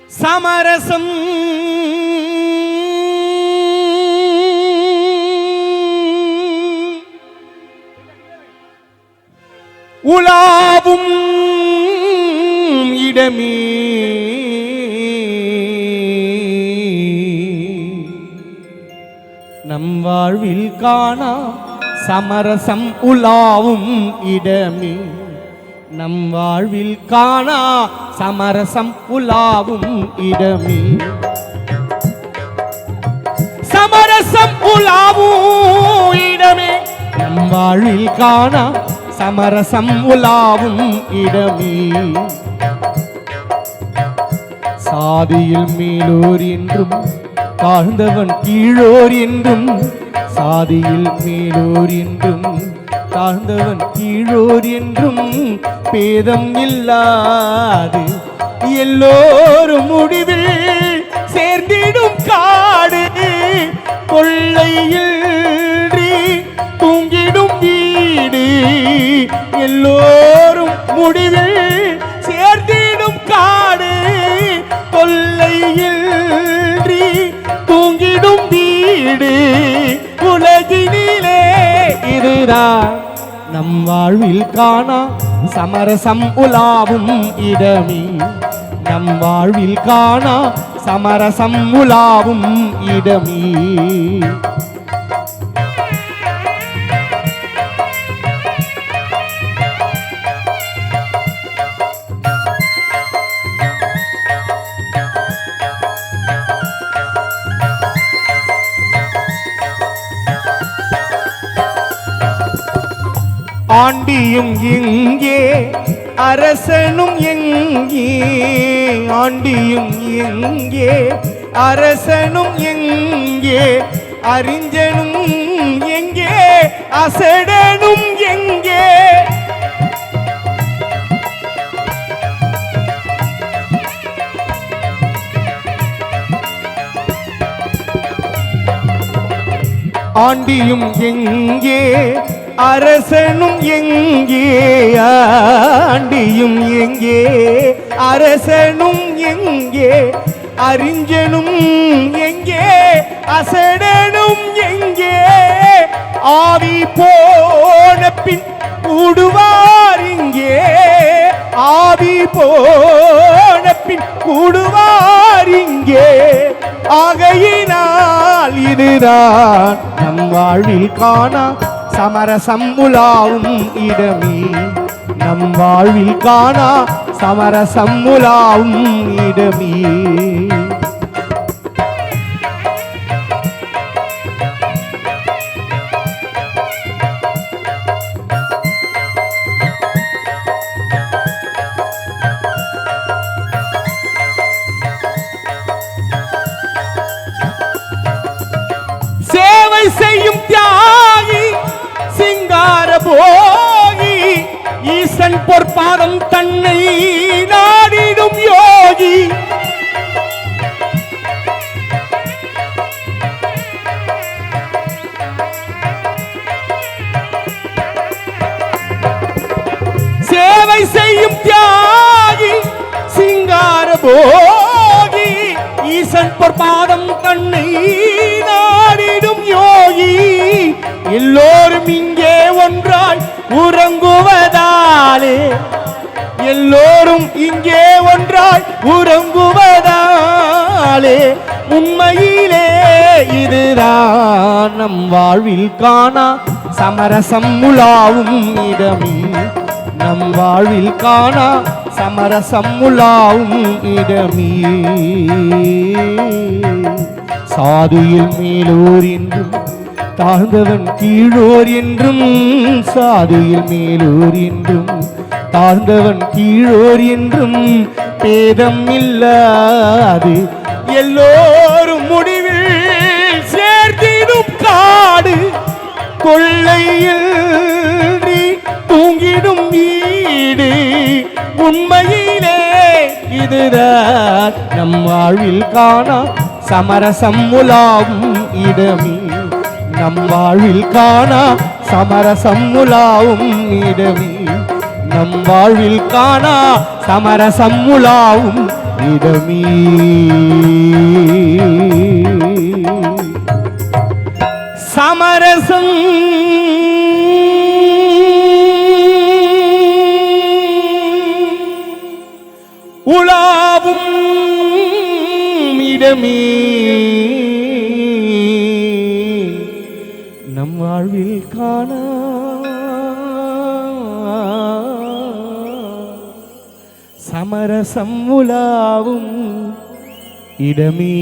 சமரசம் உலாவும் இடமே நம் வாழ்வில் காணா சமரசம் உலாவும் இடமே நம் வாழ்வில் காணா சமரசம் உலாவும் இடமே சமரசம் உலாவும் இடமே நம் வாழ்வில் காணா சமரசம் உலாவும் இடமே சாதியில் மேலோர் என்றும் தாழ்ந்தவன் கீழோர் என்றும் சாதியில் மேலோர் என்றும் தாழ்ந்தவன் கீழோர் என்றும் பேதம் இல்லாது எல்லோரும் முடிவில் சேர்ந்திடும் காடு கொள்ளையில் தூங்கிடும் வீடு எல்லோரும் முடிவில் சேர்ந்திடும் காடு கொள்ளையில் தூங்கிடும் வீடு உலகினிலே இதுதான் நம் வாழ்வில் காணா சமரசம் உலாவும் இடமே நம் வாழ்வில் காணா சமரசம் உலாவும் இடமே ஆண்டியும் எங்கே அரசனும் எங்கே ஆண்டியும் எங்கே அரசனும் எங்கே அறிஞனும் எங்கே அசடனும் எங்கே ஆண்டியும் எங்கே அரசனும் எங்கே ஆண்டியும் எங்கே அரசனும் எங்கே அறிஞனும் எங்கே அசடனும் எங்கே ஆவி போன பின் கூடுவார் இங்கே ஆவி போன பின் கூடுவார் இங்கே ஆகையினால் இதுதான் நம் வாழ்வில் காணா சமரசம் உலாவும் இடமே நம் வாழ்வில் காணா சமரசம் உலாவும் இடமே சேவை செய்யும் தியாகி சிங்கார போகி ஈசன் பொற்பாதம் தன்னை நாடிடும் யோகி சேவை செய்யும் தியாகி சிங்கார போகி ஈசன் பொற்பாதம் தன்னை நாடிடும் யோகி எல்லோரும் இங்கே ஒன்றாய் உறங்குவதாலே எல்லோரும் இங்கே ஒன்றாய் உறங்குவதாலே உண்மையிலே இதுதான் நம் வாழ்வில் காணா சமரசம் உலாவும் இடமே நம் வாழ்வில் காணா சமரசம் உலாவும் இடமே சாதியில் மேலோர் என்றும் தாழ்ந்தவன் கீழோர் என்றும் சாதியில் மேலோர் என்றும் தாழ்ந்தவன் கீழோர் என்றும் பேதம் இல்லாது எல்லோரும் முடிவில் சேர்த்திடும் காடு கொள்ளையில் தூங்கிடும் வீடு உண்மையிலே இதுதான் நம் வாழ்வில் காணா சமரசம் உலாவும் இடமே நம் வாழ்வில் காணா சமரசம் உலாவும் இடமே நம் வாழ்வில் காணா சமரசம் உலாவும் இடமே சமரசம் உலாவும் இடமே நம் வாழ்வில் காண சமரசம் உலாவும் இடமே